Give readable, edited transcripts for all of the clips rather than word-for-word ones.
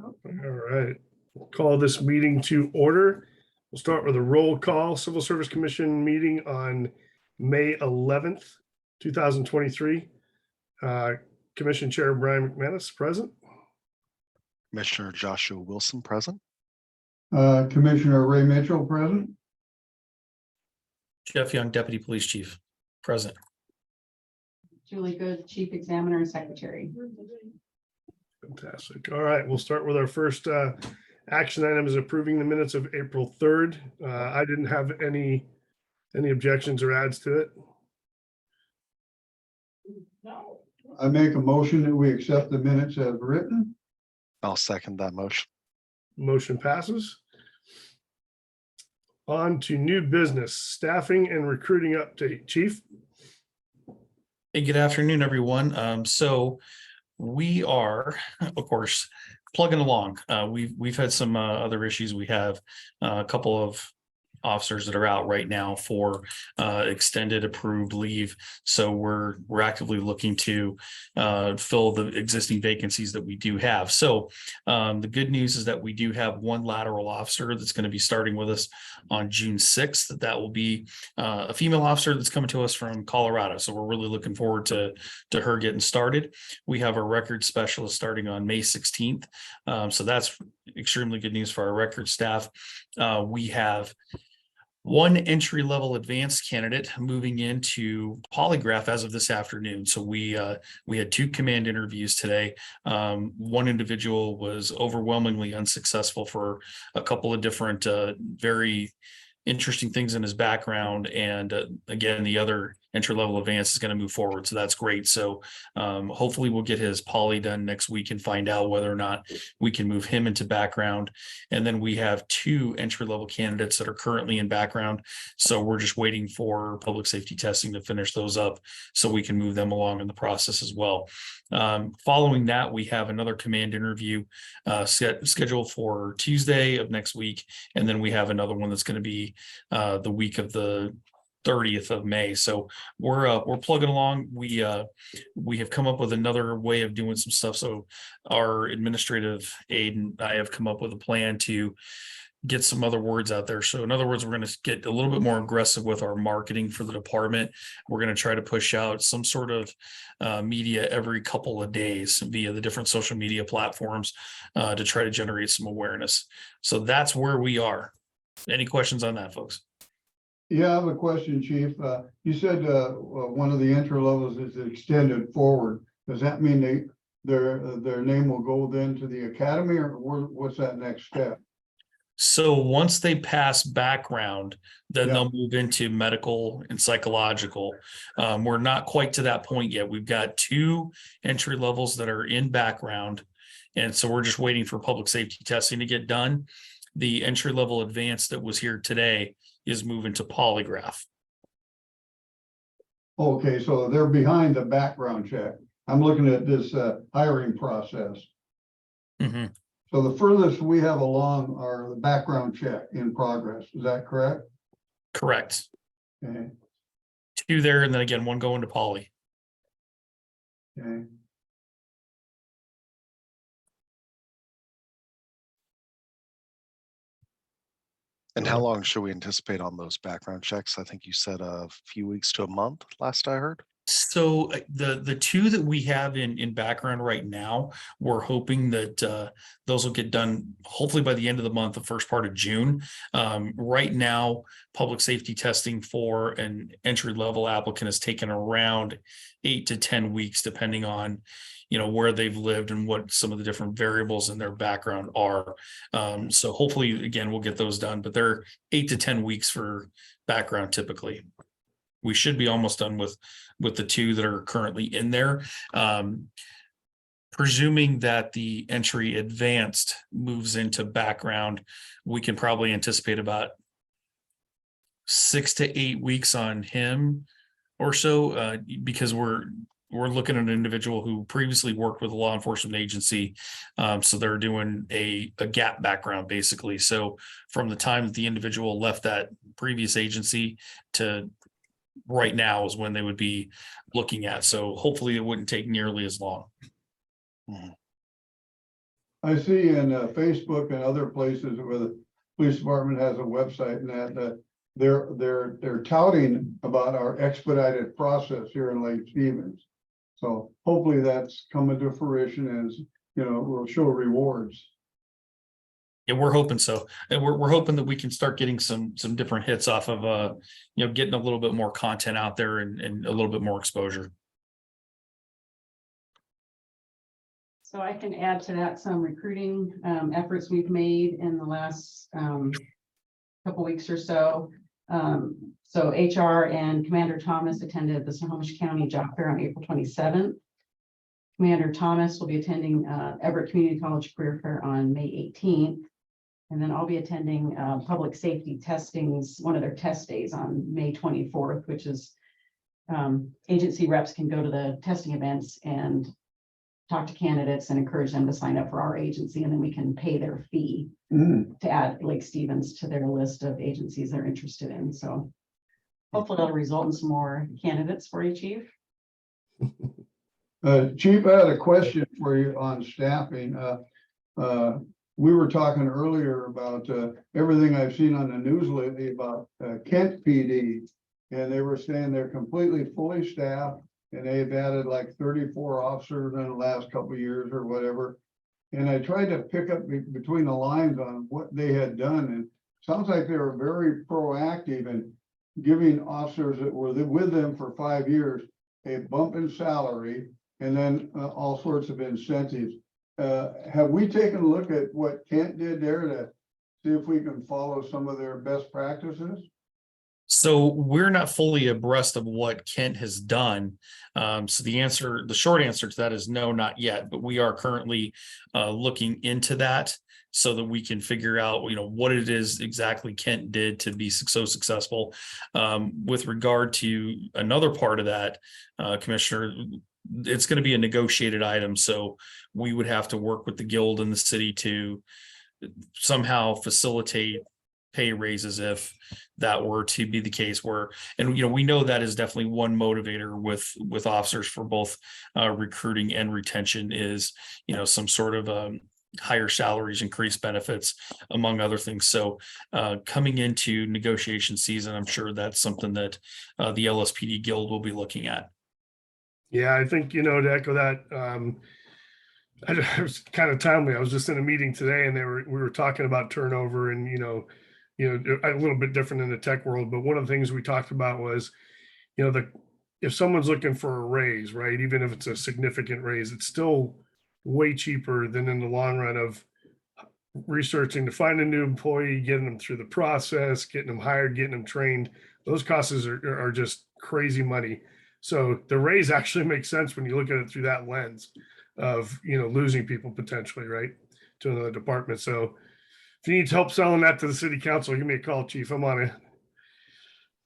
All right, call this meeting to order. We'll start with a roll call. Civil Service Commission meeting on May 11th, 2023. Commission Chair Brian McManus present. Commissioner Joshua Wilson present. Commissioner Ray Mitchell present. Jeff Young, Deputy Police Chief, present. Julie Good, Chief Examiner and Secretary. Fantastic. All right, we'll start with our first action item is approving the minutes of April 3rd. I didn't have any objections or adds to it. I make a motion that we accept the minutes as written. I'll second that motion. Motion passes. On to new business, staffing and recruiting update. Chief? Hey, good afternoon, everyone. So we are, of course, plugging along. We've had some other issues. We have a couple of officers that are out right now for extended approved leave. So we're actively looking to fill the existing vacancies that we do have. So the good news is that we do have one lateral officer that's going to be starting with us on June 6th. That will be a female officer that's coming to us from Colorado. So we're really looking forward to her getting started. We have our record specialist starting on May 16th. So that's extremely good news for our record staff. We have one entry-level advanced candidate moving into polygraph as of this afternoon. So we had two command interviews today. One individual was overwhelmingly unsuccessful for a couple of different very interesting things in his background. And again, the other entry-level advanced is going to move forward. So that's great. So hopefully we'll get his poly done next week and find out whether or not we can move him into background. And then we have two entry-level candidates that are currently in background. So we're just waiting for public safety testing to finish those up so we can move them along in the process as well. Following that, we have another command interview scheduled for Tuesday of next week. And then we have another one that's going to be the week of the 30th of May. So we're plugging along. We have come up with another way of doing some stuff. So our administrative aide and I have come up with a plan to get some other words out there. So in other words, we're going to get a little bit more aggressive with our marketing for the department. We're going to try to push out some sort of media every couple of days via the different social media platforms to try to generate some awareness. So that's where we are. Any questions on that, folks? Yeah, I have a question, Chief. You said one of the entry levels is extended forward. Does that mean their name will go then to the academy, or what's that next step? So once they pass background, then Yeah. they'll move into medical and psychological. We're not quite to that point yet. We've got two entry levels that are in background. And so we're just waiting for public safety testing to get done. The entry level advanced that was here today is moving to polygraph. Okay, so they're behind the background check. I'm looking at this hiring process. Mhm. So the furthest we have along are the background check in progress. Is that correct? Correct. Okay, Two there, and then again, one going to poly. okay. And how long should we anticipate on those background checks? I think you said a few weeks to a month, last I heard. So the two that we have in background right now, we're hoping that those will get done hopefully by the end of the month, the first part of June. Right now, public safety testing for an entry level applicant has taken around 8 to 10 weeks, depending on where they've lived and what some of the different variables in their background are. So hopefully, again, we'll get those done, but they're 8 to 10 weeks for background typically. We should be almost done with the two that are currently in there. Presuming that the entry advanced moves into background, we can probably anticipate about 6 to 8 weeks on him or so, because we're looking at an individual who previously worked with a law enforcement agency. So they're doing a gap background basically. So from the time that the individual left that previous agency to right now is when they would be looking at. So hopefully it wouldn't take nearly as long. I see in Facebook and other places where the police department has a website and that they're touting about our expedited process here in Lake Stevens. So hopefully that's coming to fruition and, you know, will show rewards. Yeah, we're hoping so. And we're hoping that we can start getting some different hits off of getting a little bit more content out there and a little bit more exposure. So I can add to that some recruiting efforts we've made in the last couple weeks or so. So HR and Commander Thomas attended the Snohomish County Job Fair on April 27th. Commander Thomas will be attending Everett Community College Career Fair on May 18th. And then I'll be attending public safety testings, one of their test days on May 24th, which is agency reps can go to the testing events and talk to candidates and encourage them to sign up for our agency, and then we can pay their fee to add Lake Stevens to their list of agencies they're interested in. So hopefully that'll result in some more candidates for you, Chief. Chief, I had a question for you on staffing. We were talking earlier about everything I've seen on the news lately about Kent PD, and they were saying they're completely fully staffed, and they've added like 34 officers in the last couple of years or whatever. And I tried to pick up between the lines on what they had done, and sounds like they were very proactive in giving officers that were with them for 5 years a bump in salary, and then all sorts of incentives. Have we taken a look at what Kent did there to see if we can follow some of their best practices? So we're not fully abreast of what Kent has done. So the short answer to that is no, not yet, but we are currently looking into that so that we can figure out, what it is exactly Kent did to be so successful. With regard to another part of that, Commissioner, it's going to be a negotiated item. So we would have to work with the guild and the city to somehow facilitate pay raises if that were to be the case and we know that is definitely one motivator with officers for both recruiting and retention is some sort of higher salaries, increased benefits, among other things. So coming into negotiation season, I'm sure that's something that the LSPD Guild will be looking at. Yeah, I think, to echo that, it was kind of timely. I was just in a meeting today and we were talking about turnover and, a little bit different in the tech world, but one of the things we talked about was, if someone's looking for a raise, right, even if it's a significant raise, it's still way cheaper than in the long run of researching to find a new employee, getting them through the process, getting them hired, getting them trained. Those costs are just crazy money. So the raise actually makes sense when you look at it through that lens of, losing people potentially, right, to another department. So if you need help selling that to the city council, give me a call, Chief. I'm on it.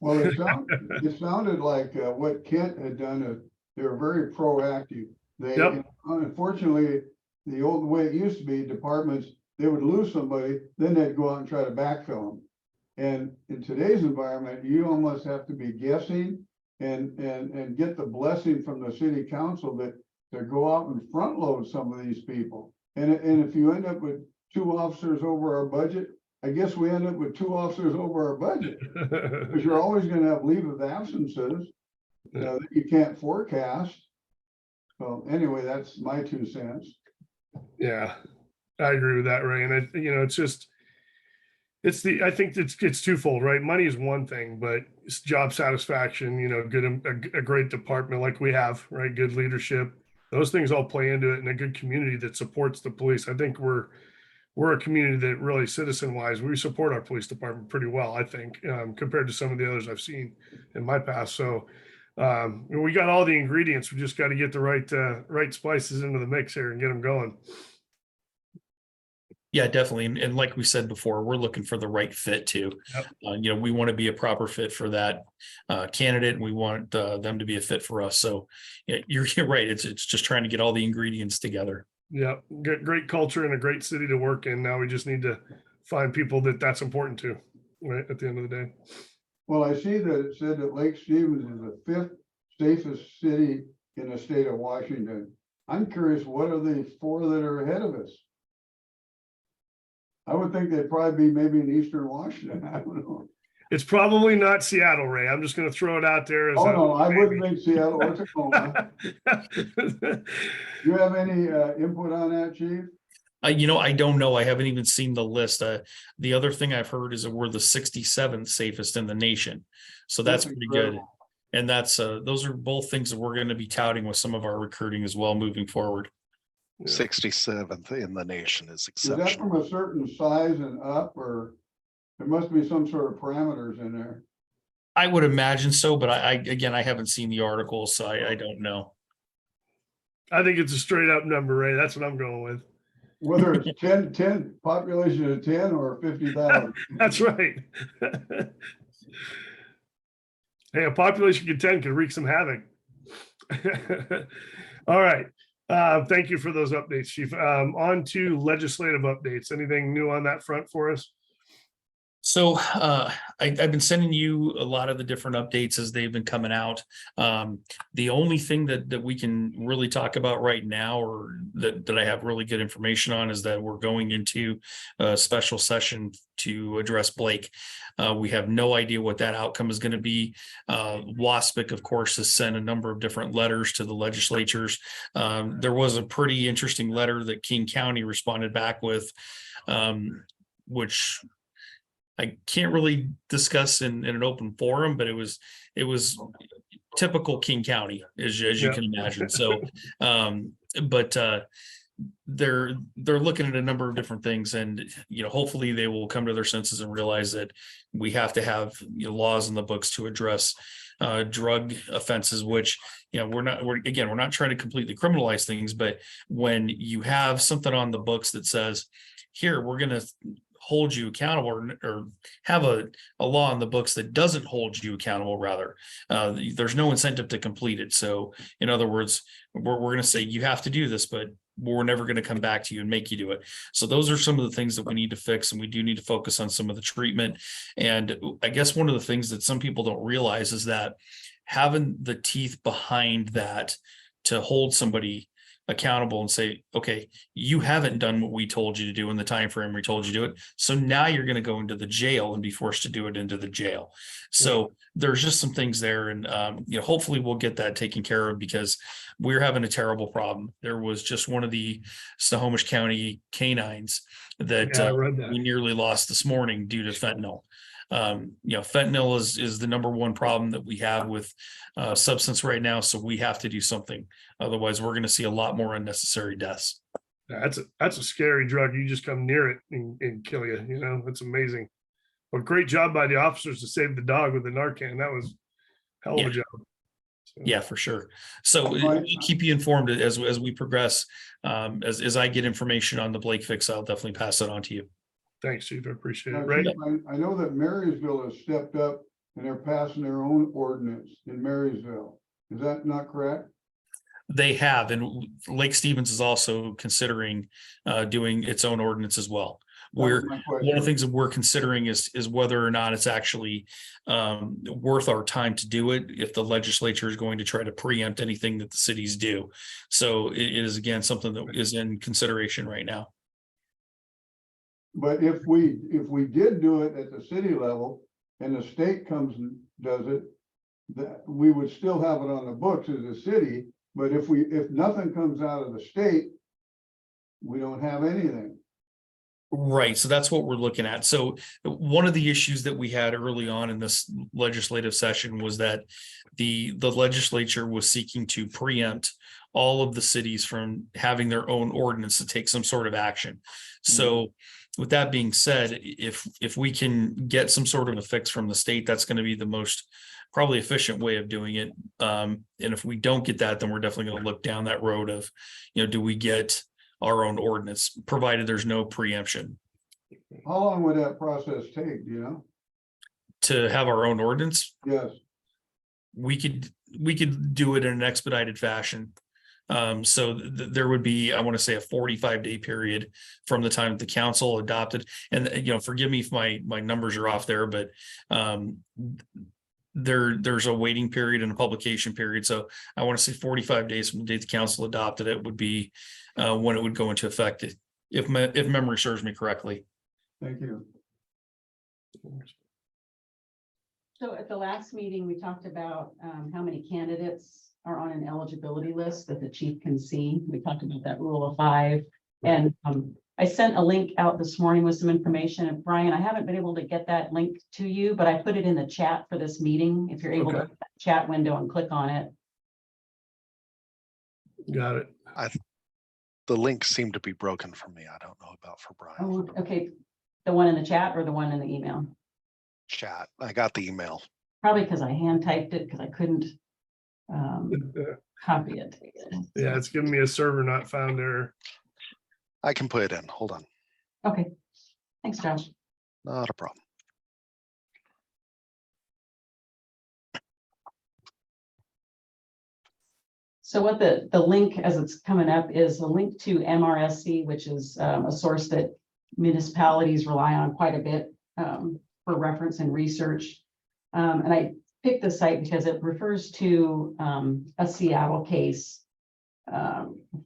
Well, it sounded like what Kent had done is they were very proactive. Yep. Unfortunately, the old way it used to be, departments, they would lose somebody, then they'd go out and try to backfill them. And in today's environment, you almost have to be guessing and get the blessing from the city council that to go out and front load some of these people. And if you end up with 2 officers over our budget, I guess we end up with 2 officers over our budget, because you're always going to have leave of absences that you can't forecast. So anyway, that's my 2 cents. Yeah, I agree with that, Ray. And it's just, I think it's twofold, right? Money is one thing, but it's job satisfaction, a great department like we have, right? Good leadership. Those things all play into it, and a good community that supports the police. I think we're a community that really, citizen wise, we support our police department pretty well, I think, compared to some of the others I've seen in my past. So we got all the ingredients. We just got to get the right spices into the mix here and get them going. Yeah, definitely. And like we said before, we're looking for the right fit too. Yep. We want to be a proper fit for that candidate, and we want them to be a fit for us. So yeah, you're right. It's just trying to get all the ingredients together. Yeah, great culture and a great city to work in. Now we just need to find people that's important to, right, at the end of the day. Well, I see that it said that Lake Stevens is the 5th safest city in the state of Washington. I'm curious, what are the 4 that are ahead of us? I would think they'd probably be maybe in Eastern Washington. I don't know. It's probably not Seattle, Ray. I'm just gonna throw it out there as. Oh, a no, I wouldn't maybe. think Seattle or Tacoma. Do you have any input on that, Chief? I don't know. I haven't even seen the list. The other thing I've heard is that we're the 67th safest in the nation. So that's pretty good. incredible. And that's those are both things that we're going to be touting with some of our recruiting as well moving forward. 67th in the nation is Is that exceptional. from a certain size and up, or there must be some sort of parameters in there? I would imagine so, but I haven't seen the article, so I don't know. I think it's a straight up number, Ray. That's what I'm going with. Whether it's 10 population of 10 or 50,000. That's right. Hey, a population of 10 could wreak some havoc. All right. Thank you for those updates, Chief. On to legislative updates. Anything new on that front for us? So I've been sending you a lot of the different updates as they've been coming out. The only thing that we can really talk about right now, or that I have really good information on, is that we're going into a special session to address Blake. We have no idea what that outcome is going to be. WASPIC, of course, has sent a number of different letters to the legislatures. There was a pretty interesting letter that King County responded back with, which I can't really discuss in an open forum, but it was typical King County, as you can imagine. So, they're looking at a number of different things, and hopefully they will come to their senses and realize that we have to have laws in the books to address drug offenses, which we're not trying to completely criminalize things, but when you have something on the books that says, here, we're going to hold you accountable, or have a law in the books that doesn't hold you accountable, rather, there's no incentive to complete it. So in other words, we're going to say you have to do this, but we're never going to come back to you and make you do it. So those are some of the things that we need to fix, and we do need to focus on some of the treatment. And I guess one of the things that some people don't realize is that having the teeth behind that to hold somebody accountable and say, okay, you haven't done what we told you to do in the time frame we told you to do it, so now you're going to go into the jail and be forced to do it into the jail. So there's just some things there, and hopefully we'll get that taken care of, because we're having a terrible problem. There was just one of the Snohomish County canines that Yeah, I read that. we nearly lost this morning due to fentanyl. Fentanyl is the number one problem that we have with substance right now. So we have to do something. Otherwise, we're going to see a lot more unnecessary deaths. That's a scary drug. You just come near it and kill you. It's amazing. Well, great job by the officers to save the dog with the Narcan. That was hell of a job. So, Yeah, for sure. So Right. we'll keep you informed as we progress. As I get information on the Blake fix, I'll definitely pass it on to you. Thanks, Chief. I appreciate Now, it. Ray? Chief, I know that Marysville has stepped up and they're passing their own ordinance in Marysville. Is that not correct? They have, and Lake Stevens is also considering doing its own ordinance as well. That was We're my one of question. the things that we're considering is whether or not it's actually worth our time to do it, if the legislature is going to try to preempt anything that the cities do. So it is, again, something that is in consideration right now. But if we did do it at the city level and the state comes and does it, that we would still have it on the books as a city. But if nothing comes out of the state, we don't have anything. Right. So that's what we're looking at. So one of the issues that we had early on in this legislative session was that the legislature was seeking to preempt all of the cities from having their own ordinance to take some sort of action. So with that being said, if we can get some sort of a fix from the state, that's going to be the most probably efficient way of doing it. And if we don't get that, then we're definitely going to look down that road of, do we get our own ordinance, provided there's no preemption. How long would that process take, do you know? To have our own ordinance, Yes, we could do it in an expedited fashion. So there would be, I want to say, a 45-day period from the time the council adopted. And forgive me if my numbers are off there, but there's a waiting period and a publication period. So I want to say 45 days from the date the council adopted it would be when it would go into effect, if memory serves me correctly. Thank you. So at the last meeting, we talked about how many candidates are on an eligibility list that the chief can see. We talked about that rule of 5. And I sent a link out this morning with some information. And Brian, I haven't been able to get that link to you, but I put it in the chat for this meeting. If you're able to Okay. open that chat window and click on it. Got it. The link seemed to be broken for me. I don't know about for Brian. Oh, okay. The one in the chat or the one in the email? Chat. I got the email. Probably because I hand typed it because I couldn't copy it. Yeah, it's giving me a server not found error. I can put it in. Hold on. Okay. Thanks, Josh. Not a problem. So what the link as it's coming up is a link to MRSC, which is a source that municipalities rely on quite a bit for reference and research. And I picked the site because it refers to a Seattle case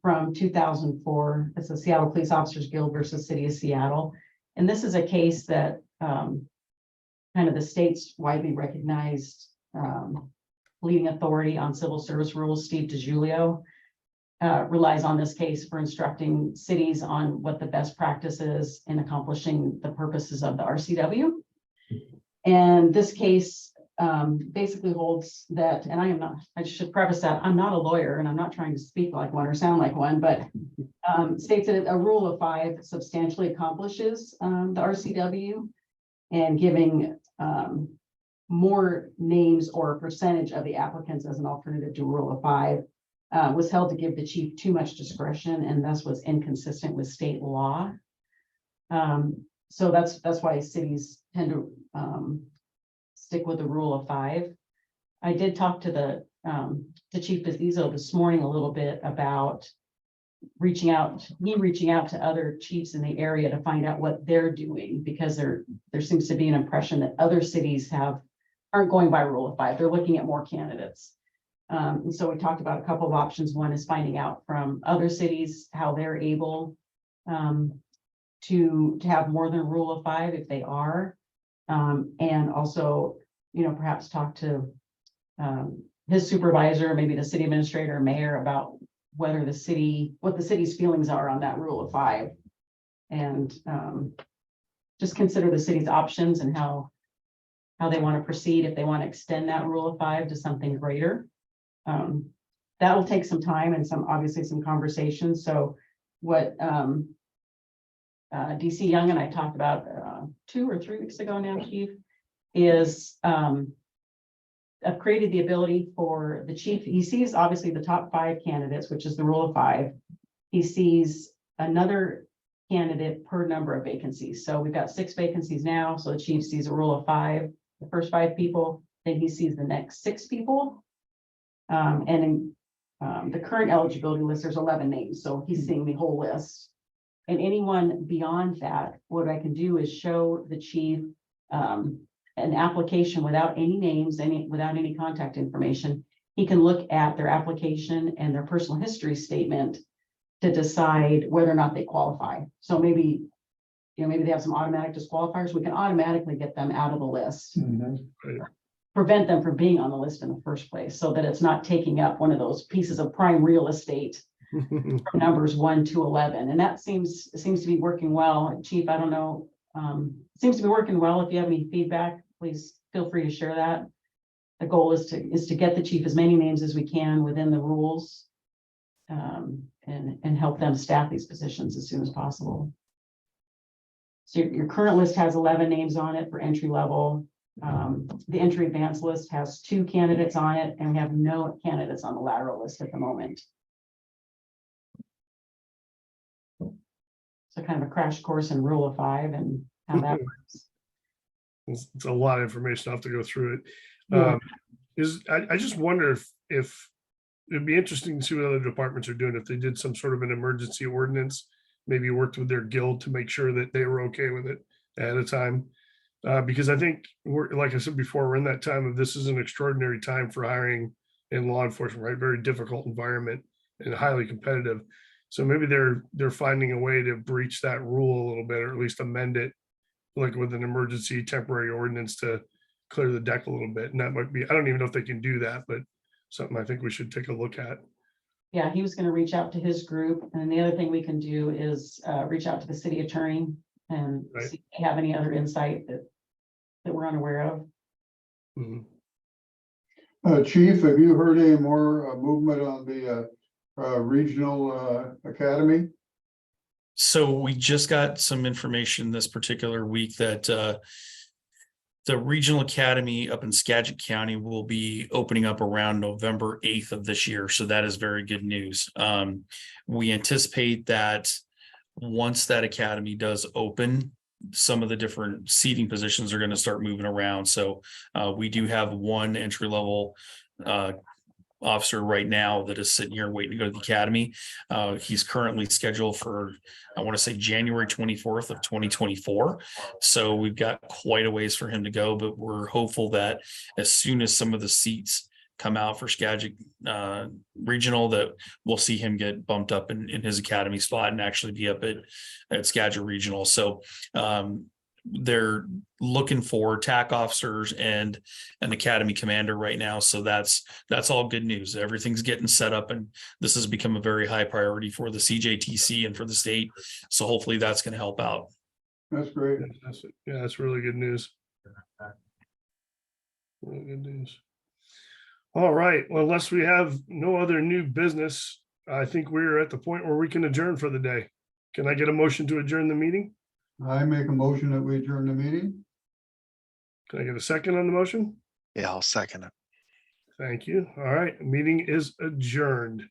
from 2004. It's the Seattle Police Officers Guild versus City of Seattle. And this is a case that kind of the state's widely recognized leading authority on civil service rules, Steve DiGiulio, relies on this case for instructing cities on what the best practice is in accomplishing the purposes of the RCW. And this case basically holds that, and I should preface that I'm not a lawyer and I'm not trying to speak like one or sound like one, but states that a rule of 5 substantially accomplishes the RCW, and giving more names or a percentage of the applicants as an alternative to rule of 5 was held to give the chief too much discretion and thus was inconsistent with state law. So that's why cities tend to stick with the rule of 5. I did talk to the Chief Bezzo this morning a little bit about reaching out to other chiefs in the area to find out what they're doing, because there seems to be an impression that other cities aren't going by rule of 5. They're looking at more candidates. And so we talked about a couple of options. One is finding out from other cities how they're able to have more than rule of 5 if they are. And also, perhaps talk to his supervisor, maybe the city administrator, mayor, about what the city's feelings are on that rule of 5. And just consider the city's options and how they want to proceed, if they want to extend that rule of 5 to something greater. That will take some time and obviously some conversations. So what DC Young and I talked about 2 or 3 weeks ago now, Chief, is I've created the ability for the chief. He sees obviously the top 5 candidates, which is the rule of 5. He sees another candidate per number of vacancies. So we've got 6 vacancies now. So the chief sees a rule of 5, the first 5 people, then he sees the next 6 people. And in the current eligibility list, there's 11 names. So he's seeing the whole list. And anyone beyond that, what I can do is show the chief an application without any names, without any contact information. He can look at their application and their personal history statement to decide whether or not they qualify. So maybe they have some automatic disqualifiers. We can automatically get them out of the list, prevent them from being on the list in the first place, so that it's not taking up one of those pieces of prime real estate from numbers 1 to 11. And that seems to be working well. Chief, I don't know, seems to be working well. If you have any feedback, please feel free to share that. The goal is to get the chief as many names as we can within the rules, and help them staff these positions as soon as possible. So your current list has 11 names on it for entry level. The entry advanced list has 2 candidates on it, and we have no candidates on the lateral list at the moment. So kind of a crash course in rule of 5 and how that works. It's a lot of information. I'll have to go through it. Yeah. I just wonder if it'd be interesting to see what other departments are doing, if they did some sort of an emergency ordinance, maybe worked with their guild to make sure that they were okay with it ahead of time. Because I think like I said before, we're in that time of, this is an extraordinary time for hiring in law enforcement, right? Very difficult environment and highly competitive. So maybe they're finding a way to breach that rule a little bit, or at least amend it like with an emergency temporary ordinance to clear the deck a little bit. And that might be, I don't even know if they can do that, but something I think we should take a look at. Yeah, he was gonna reach out to his group, and the other thing we can do is reach out to the city attorney and Right. see if they have any other insight that we're unaware of. Mhm. Chief, have you heard any more movement on the regional academy? So we just got some information this particular week that the Regional Academy up in Skagit County will be opening up around November 8th of this year. So that is very good news. We anticipate that once that academy does open, some of the different seating positions are going to start moving around. So we do have one entry level officer right now that is sitting here waiting to go to the academy. He's currently scheduled for, I want to say January 24th of 2024. So we've got quite a ways for him to go, but we're hopeful that as soon as some of the seats come out for Skagit Regional, that we'll see him get bumped up in his academy spot and actually be up at Skagit Regional. So they're looking for TAC officers and an academy commander right now. So that's all good news. Everything's getting set up, and this has become a very high priority for the CJTC and for the state. So hopefully that's going to help out. That's great. Yeah, that's really good news. Really good news. All right, well, unless we have no other new business, I think we're at the point where we can adjourn for the day. Can I get a motion to adjourn the meeting? I make a motion that we adjourn the meeting. Can I get a second on the motion? Yeah, I'll second it. Thank you. All right, meeting is adjourned.